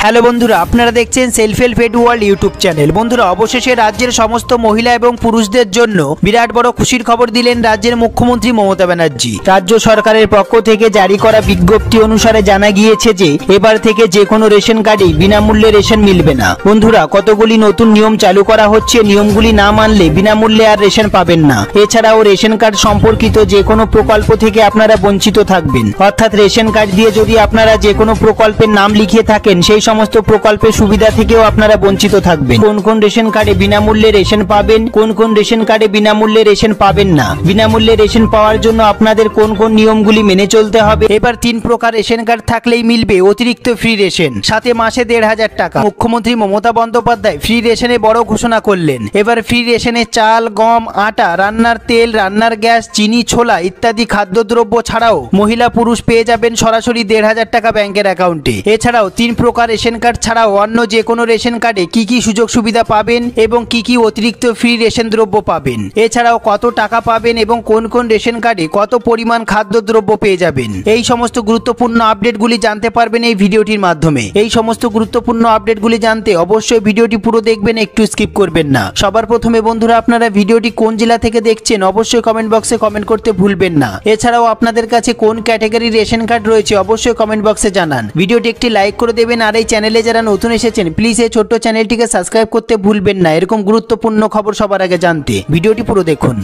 Hello বন্ধুরা, আপনারা দেখছেন self help aid world YouTube channel. বন্ধুরা, অবশেষে রাজ্যের সমস্ত মহিলা এবং পুরুষদের জন্য বিরাট বড় খুশির খবর দিলেন রাজ্যের মুখ্যমন্ত্রী মমতা ব্যানার্জি। রাজ্য সরকারের পক্ষ থেকে জারি করা বিজ্ঞপ্তি অনুসারে জানা গিয়েছে যে এবার থেকে যে কোনো রেশন কার্ডেই বিনামূল্যে রেশন মিলবে না। বন্ধুরা, কতগুলি নতুন নিয়ম চালু করা হচ্ছে। নিয়মগুলি না মানলে বিনামূল্যে আর রেশন পাবেন না। এছাড়াও রেশন কার্ড সম্পর্কিত যে কোনো প্রকল্প থেকে আপনারা বঞ্চিত থাকবেন। অর্থাৎ রেশন কার্ড দিয়ে যদি আপনারা যে কোনো প্রকল্পের নাম লিখিয়ে থাকেন, সেই সমস্ত প্রকল্পের সুবিধা থেকেও আপনারা বঞ্চিত থাকবেন। কোন কোন রেশন কার্ডে বিনামূল্যে রেশন পাবেন, কোন কোন রেশন কার্ডে বিনামূল্যে রেশন পাবেন না, বিনামূল্যে রেশন পাওয়ার জন্য আপনাদের কোন কোন নিয়মগুলি মেনে চলতে হবে। এবার 3 প্রকার রেশন কার্ড থাকলেই মিলবে অতিরিক্ত ফ্রি রেশন, সাথে মাসে ১৫০০ টাকা। মুখ্যমন্ত্রী মমতা বন্দ্যোপাধ্যায় ফ্রি রেশনে বড় ঘোষণা করলেন। এবার ফ্রি রেশনে চাল, গম, আটা, রান্নার তেল, রান্নার গ্যাস, চিনি, ছোলা ইত্যাদি খাদ্যদ্রব্য ছাড়াও মহিলা পুরুষ পেয়ে যাবেন সরাসরি ১৫০০ টাকা ব্যাংকের অ্যাকাউন্টে। এছাড়াও 3 প্রকার রেশন কার্ড ছাড়াও অন্য যে কোনো রেশন কার্ডে কি কি সুযোগ সুবিধা পাবেন এবং কি কি অতিরিক্ত ফ্রি রেশন দ্রব্য পাবেন, এছাড়াও কত টাকা পাবেন এবং কোন কোন রেশন কার্ডে কত পরিমাণ খাদ্যদ্রব্য পেয়ে যাবেন, এই সমস্ত গুরুত্বপূর্ণ আপডেটগুলি জানতে পারবেন এই ভিডিওটির মাধ্যমে। এই সমস্ত গুরুত্বপূর্ণ আপডেটগুলি জানতে অবশ্যই ভিডিওটি পুরো দেখবেন, একটু স্কিপ করবেন না। সবার প্রথমে বন্ধুরা, আপনারা ভিডিওটি কোন জেলা থেকে দেখছেন অবশ্যই কমেন্ট বক্সে কমেন্ট করতে ভুলবেন না। এছাড়াও আপনাদের কাছে কোন ক্যাটাগরির রেশন কার্ড রয়েছে অবশ্যই কমেন্ট বক্সে জানান। ভিডিওটি একটি লাইক করে দেবেন। আর এই চ্যানেলে যারা নতুন এসেছেন প্লিজ এই ছোট্ট চ্যানেলটিকে সাবস্ক্রাইব করতে ভুলবেন না এরকম গুরুত্বপূর্ণ খবর সবার আগে জানতে। ভিডিওটি পুরো দেখুন।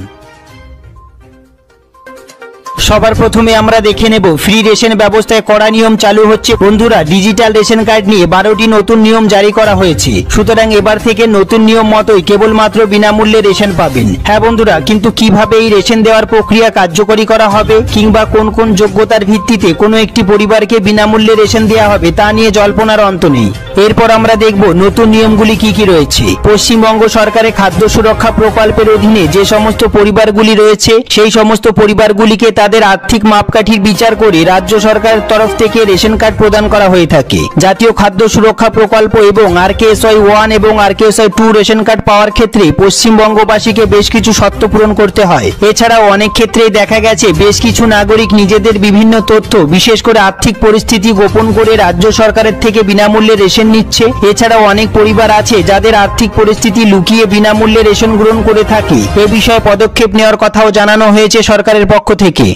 সবার প্রথমে আমরা দেখে নেব ফ্রি রেশন ব্যবস্থায় কড়া নিয়ম চালু হচ্ছে। বন্ধুরা, ডিজিটাল রেশন কার্ড নিয়ে 12টি নতুন নিয়ম জারি করা হয়েছে। সুতরাং এবার থেকে নতুন নিয়ম মতোই কেবলমাত্র বিনামূল্যে রেশন পাবেন। হ্যাঁ বন্ধুরা, কিন্তু কিভাবে এই রেশন দেওয়ার প্রক্রিয়া কার্যকরী করা হবে কিংবা কোন কোন যোগ্যতার ভিত্তিতে কোনো একটি পরিবারকে বিনামূল্যে রেশন দেওয়া হবে তা নিয়ে জল্পনার অন্ত নেই। এরপর আমরা দেখব নতুন নিয়মগুলি কি কি রয়েছে। পশ্চিমবঙ্গ সরকারের খাদ্য সুরক্ষা প্রকল্পের অধীনে যে সমস্ত পরিবারগুলি রয়েছে সেই সমস্ত পরিবারগুলিকে তাদের আর্থিক মাপকাঠির বিচার করে রাজ্য সরকারের তরফ থেকে রেশন কার্ড প্রদান করা হয়ে থাকে। জাতীয় খাদ্য সুরক্ষা প্রকল্প এবং RKSY 1 এবং RKSY 2 রেশন কার্ড পাওয়ার ক্ষেত্রে পশ্চিমবঙ্গবাসীকে বেশ কিছু শর্ত পূরণ করতে হয়। এছাড়াও অনেক ক্ষেত্রেই দেখা গেছে বেশ কিছু নাগরিক নিজেদের বিভিন্ন তথ্য, বিশেষ করে আর্থিক পরিস্থিতি গোপন করে রাজ্য সরকারের থেকে বিনামূল্যে রেশন নিচ্ছে। এছাড়াও অনেক পরিবার আছে যাদের আর্থিক পরিস্থিতি লুকিয়ে বিনামূল্যে রেশন গ্রহণ করে থাকে। এ বিষয়ে পদক্ষেপ নেওয়ার কথাও জানানো হয়েছে সরকারের পক্ষ থেকে।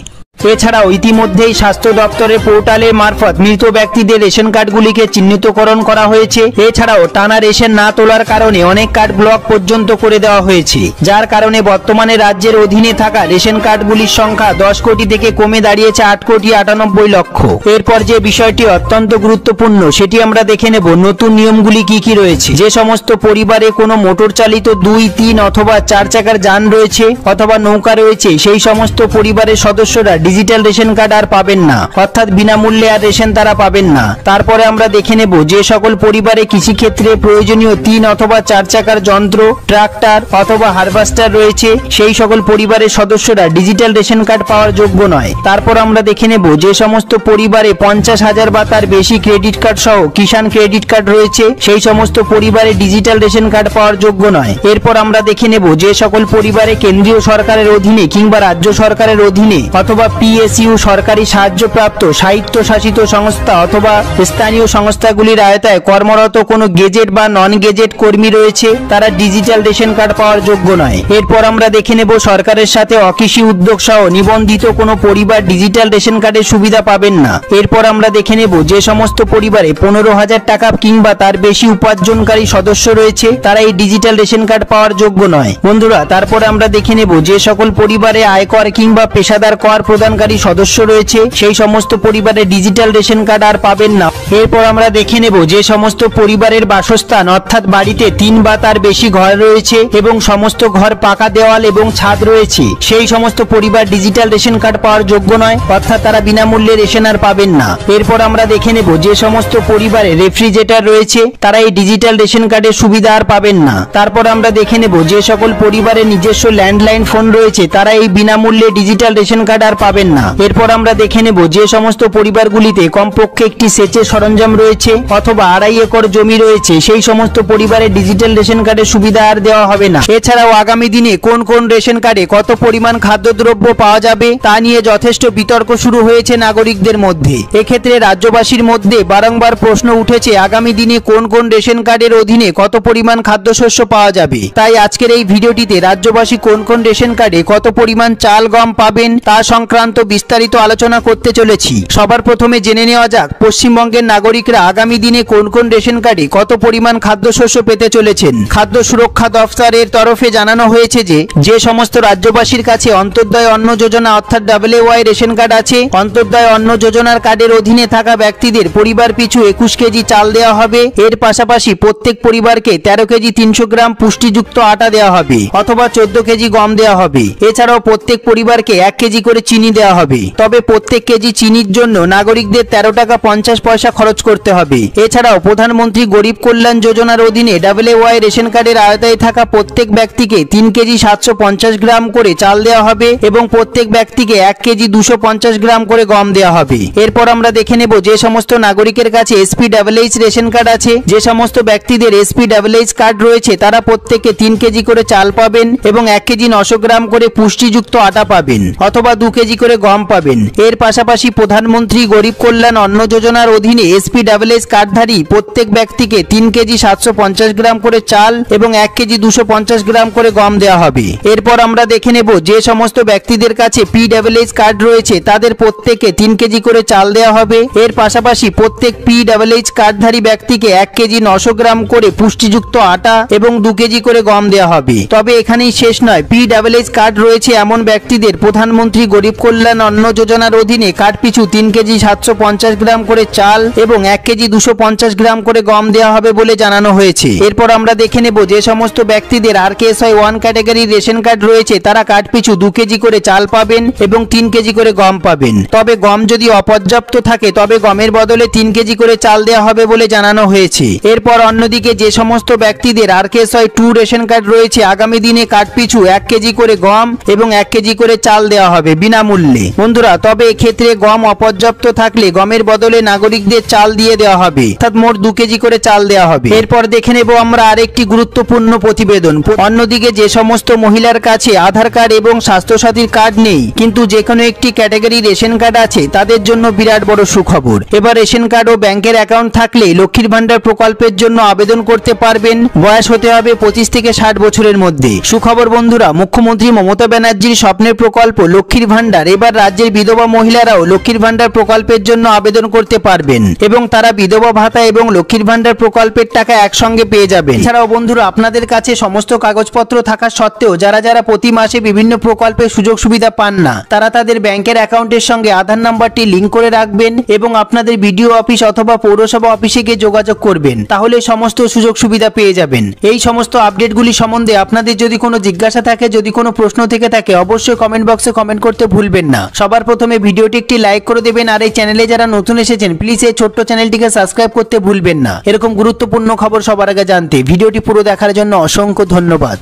এছাড়াও ইতিমধ্যেই স্বাস্থ্য দপ্তরের পোর্টালের মারফত মৃত ব্যক্তিদের রেশন কার্ডগুলিকে চিহ্নিতকরণ করা হয়েছে। এছাড়াও টানা রেশন না তোলার কারণে অনেক কার্ড ব্লক পর্যন্ত করে দেওয়া হয়েছে, যার কারণে বর্তমানে রাজ্যের অধীনে থাকা রেশন কার্ডগুলির সংখ্যা 10 কোটি থেকে কমে দাঁড়িয়েছে 8,98,00,000। এরপর যে বিষয়টি অত্যন্ত গুরুত্বপূর্ণ সেটি আমরা দেখে নেব নতুন নিয়মগুলি কি কি রয়েছে। যে সমস্ত পরিবারে কোনো মোটর চালিত 2, 3 অথবা 4 চাকার যান রয়েছে অথবা নৌকা রয়েছে, সেই সমস্ত পরিবারের সদস্যরা ডিজিটাল রেশন কার্ড আর পাবেন না, অর্থাৎ বিনামূল্যে আর রেশন তারা পাবেন না। তারপরে আমরা দেখে নেব যে সকল পরিবারে কৃষিক্ষেত্রে প্রয়োজনীয় 3 অথবা 4 চাকার যন্ত্র, ট্রাক্টর অথবা হারভেস্টার রয়েছে, সেই সকল পরিবারের সদস্যরা ডিজিটাল রেশন কার্ড পাওয়ার যোগ্য নয়। তারপর আমরা দেখে নেব যে সমস্ত পরিবারে 50,000 বা তার বেশি ক্রেডিট কার্ড সহ কিষাণ ক্রেডিট কার্ড রয়েছে, সেই সমস্ত পরিবারে ডিজিটাল রেশন কার্ড পাওয়ার যোগ্য নয়। এরপর আমরা দেখে নেব যে সকল পরিবারে কেন্দ্রীয় সরকারের অধীনে কিংবা রাজ্য সরকারের অধীনে অথবা PSU সরকারি সাহায্যপ্রাপ্ত স্বায়ত্তশাসিত সংস্থা অথবা স্থানীয় সংস্থাগুলির আওতায় কর্মরত কোনো গেজেট বা নন গেজেট কর্মী রয়েছে, তারা ডিজিটাল রেশন কার্ড পাওয়ার যোগ্য নয়। এরপর আমরা দেখে নেব সরকারের সাথে অকৃষি উদ্যোগ সহ নিবন্ধিত কোনো পরিবার ডিজিটাল রেশন কার্ডের সুবিধা পাবেন না। এরপর আমরা দেখে নেব যে সমস্ত পরিবারে 15,000 টাকা কিংবা তার বেশি উপার্জনকারী সদস্য রয়েছে, তারা এই ডিজিটাল রেশন কার্ড পাওয়ার যোগ্য নয়। বন্ধুরা, তারপরে আমরা দেখে নেব যে সকল পরিবারে আয়কর কিংবা পেশাদার কর প্রদানকারী সদস্য রয়েছে, সেই সমস্ত পরিবারে ডিজিটাল রেশন কার্ড আর পাবেন না। এরপর আমরা দেখে নেব যে সমস্ত পরিবারের বাসস্থান অর্থাৎ বাড়িতে 3 বা তার বেশি ঘর রয়েছে এবং সমস্ত ঘর পাকা দেওয়াল এবং ছাদ রয়েছে, সেই সমস্ত পরিবার ডিজিটাল রেশন কার্ড পাওয়ার যোগ্য নয়, অর্থাৎ তারা বিনামূল্যে রেশন আর পাবেন না। এরপর আমরা দেখে নেব যে সমস্ত পরিবারে রেফ্রিজারেটর রয়েছে, তারা এই ডিজিটাল রেশন কার্ডের সুবিধা আর পাবেন না। তারপর আমরা দেখে নেব যে সকল পরিবারে নিজস্ব ল্যান্ডলাইন ফোন রয়েছে, তারা এই বিনামূল্যে ডিজিটাল রেশন কার্ড আর পাবেন পাবেন না। এরপর আমরা দেখে নেব যে সমস্ত পরিবারগুলিতে কমপক্ষে একটি সেচের সরঞ্জাম রয়েছে অথবা 2.5 একর জমি রয়েছে সেই সমস্ত পরিবারে ডিজিটাল রেশন কার্ডের সুবিধা আর দেওয়া হবে না। এছাড়াও আগামী দিনে কোন কোন রেশন কার্ডে কত পরিমাণ খাদ্যদ্রব্য পাওয়া যাবে তা নিয়ে যথেষ্ট বিতর্ক শুরু হয়েছে নাগরিকদের মধ্যে। এক্ষেত্রে রাজ্যবাসীর মধ্যে বারংবার প্রশ্ন উঠেছে আগামী দিনে কোন কোন রেশন কার্ডের অধীনে কত পরিমাণ খাদ্যশস্য পাওয়া যাবে। তাই আজকের এই ভিডিওটিতে রাজ্যবাসী কোন কোন রেশন কার্ডে কত পরিমাণ চাল গম পাবেন তা সংক্রান্ত বিস্তারিত আলোচনা করতে চলেছি। সবার প্রথমে জেনে নেওয়া যাক পশ্চিমবঙ্গের নাগরিকরা আগামী দিনে কোন কোন রেশন কার্ডে কত পরিমাণ খাদ্যশস্য পেতে চলেছেন। খাদ্য সুরক্ষা দফতরের তরফে জানানো হয়েছে যে সমস্ত রাজ্যবাসীর কাছে অন্তর্দয় অন্ন যোজনা অর্থাৎ WY রেশন কার্ড আছে, অন্তর্দয় অন্ন যোজনার কার্ডের অধীনে থাকা ব্যক্তিদের পরিবার পিছু 21 কেজি চাল দেওয়া হবে। এর পাশাপাশি প্রত্যেক পরিবারকে 13 কেজি 300 গ্রাম পুষ্টিযুক্ত আটা দেওয়া হবে অথবা 14 কেজি গম দেওয়া হবে। এছাড়াও প্রত্যেক পরিবারকে 1 কেজি করে চিনি দেওয়া হবে। তবে প্রত্যেক কেজি চিনির জন্য নাগরিকদের 13 টাকা 50 পয়সা খরচ করতে হবে। এছাড়াও প্রধানমন্ত্রী গরিব কল্যাণ যোজনার অধীনে WY রেশন কার্ডের আওতায় থাকা প্রত্যেক ব্যক্তিকে 3 কেজি 750 গ্রাম করে চাল দেওয়া হবে এবং প্রত্যেক ব্যক্তিকে 1 কেজি 250 গ্রাম করে গম দেওয়া হবে। এরপর আমরা দেখে নেব যে সমস্ত নাগরিকের কাছে SPWH রেশন কার্ড আছে, যে সমস্ত ব্যক্তিদের SPWH কার্ড রয়েছে তারা প্রত্যেকে 3 কেজি করে চাল পাবেন এবং 1 কেজি 900 গ্রাম করে পুষ্টিযুক্ত আটা পাবেন অথবা 2 কেজি করে গম পাবেন। এর পাশাপাশি প্রধানমন্ত্রী গরিব কল্যাণ অন্ন যোজনার অধীনে SPWH কার্ডধারী প্রত্যেক ব্যক্তিকে 3 কেজি 750 গ্রাম করে চাল এবং 1 কেজি 250 গ্রাম করে গম দেওয়া হবে। এরপর আমরা দেখে নেব যে সমস্ত ব্যক্তিদের কাছে PWH কার্ড রয়েছে তাদের প্রত্যেকে 3 কেজি করে চাল দেওয়া হবে। এর পাশাপাশি প্রত্যেক PWH কার্ডধারী ব্যক্তিকে 1 কেজি 900 গ্রাম করে পুষ্টিযুক্ত আটা এবং 2 কেজি করে গম দেওয়া হবে। তবে এখানেই শেষ নয়, PWH কার্ড রয়েছে এমন ব্যক্তিদের প্রধানমন্ত্রী গরিব কল্যাণ অন্ন যোজনার অধীনে কার্ড পিছু 3 কেজি 750 গ্রাম করে চাল এবং 1 কেজি 250 গ্রাম করে গম দেওয়া হবে বলে জানানো হয়েছে। এরপর আমরা দেখে নেব যে সমস্ত ব্যক্তিদের RKSY 1 ক্যাটাগরি রেশন কার্ড রয়েছে তারা কার্ড পিছু 2 কেজি করে চাল পাবেন এবং 3 কেজি করে গম পাবেন। তবে গম যদি অপর্যাপ্ত থাকে তবে গমের বদলে 3 কেজি করে চাল দেওয়া হবে বলে জানানো হয়েছে। এরপর অন্যদিকে যে সমস্ত ব্যক্তিদের RKSY 2 রেশন কার্ড রয়েছে আগামী দিনে কার্ড পিছু 1 কেজি করে গম এবং 1 কেজি করে চাল দেওয়া হবে বিনামূল্যে। বন্ধুরা, তবে এক্ষেত্রে গম অপর্যাপ্ত থাকলে গমের বদলে নাগরিকদের চাল দিয়ে দেওয়া হবে, অর্থাৎ মোট 2 কেজি করে চাল দেওয়া হবে। এরপর দেখে নেব আমরা আরেকটি গুরুত্বপূর্ণ প্রতিবেদন। অন্যদিকে যে সমস্ত মহিলার কাছে আধার কার্ড এবং স্বাস্থ্যসাথীর কার্ড নেই কিন্তু যে কোনো একটি ক্যাটাগরি রেশন কার্ড আছে তাদের জন্য বিরাট বড় সুখবর। এবার রেশন কার্ড ও ব্যাংকের অ্যাকাউন্ট থাকলে লক্ষ্মীর ভান্ডার প্রকল্পের জন্য আবেদন করতে পারবেন। বয়স হতে হবে 25 থেকে 60 বছরের মধ্যে। সুখবর বন্ধুরা, মুখ্যমন্ত্রী মমতা ব্যানার্জির স্বপ্নের প্রকল্প লক্ষ্মীর ভান্ডার এবার রাজ্যের বিধবা মহিলারাও লক্ষ্মীর ভান্ডার প্রকল্পের জন্য আবেদন করতে পারবেন এবং তারা বিধবা ভাতা এবং লক্ষ্মীর ভান্ডার প্রকল্পের টাকা একসঙ্গে পেয়ে যাবেন। এছাড়াও বন্ধুরা, আপনাদের কাছে সমস্ত কাগজপত্র থাকা সত্ত্বেও যারা প্রতি মাসে বিভিন্ন প্রকল্পের সুযোগ সুবিধা পান না তারা তাদের ব্যাংকের অ্যাকাউন্টের সঙ্গে আধার নাম্বারটি লিংক করে রাখবেন এবং আপনাদের বিডিও অফিস অথবা পৌরসভা অফিসে গিয়ে যোগাযোগ করবেন, তাহলে সমস্ত সুযোগ সুবিধা পেয়ে যাবেন। এই সমস্ত আপডেটগুলি সম্বন্ধে আপনাদের যদি কোনো জিজ্ঞাসা থাকে, যদি কোনো প্রশ্ন থেকে থাকে অবশ্যই কমেন্ট বক্সে কমেন্ট করতে ভুলবেন না। সবার প্রথমে ভিডিওটি একটি লাইক করে দেবেন আর এই চ্যানেলে যারা নতুন এসেছেন প্লিজ এই ছোট্ট চ্যানেলটিকে সাবস্ক্রাইব করতে ভুলবেন না। এরকম গুরুত্বপূর্ণ খবর সবার আগে জানতে ভিডিওটি পুরো দেখার জন্য অসংখ্য ধন্যবাদ।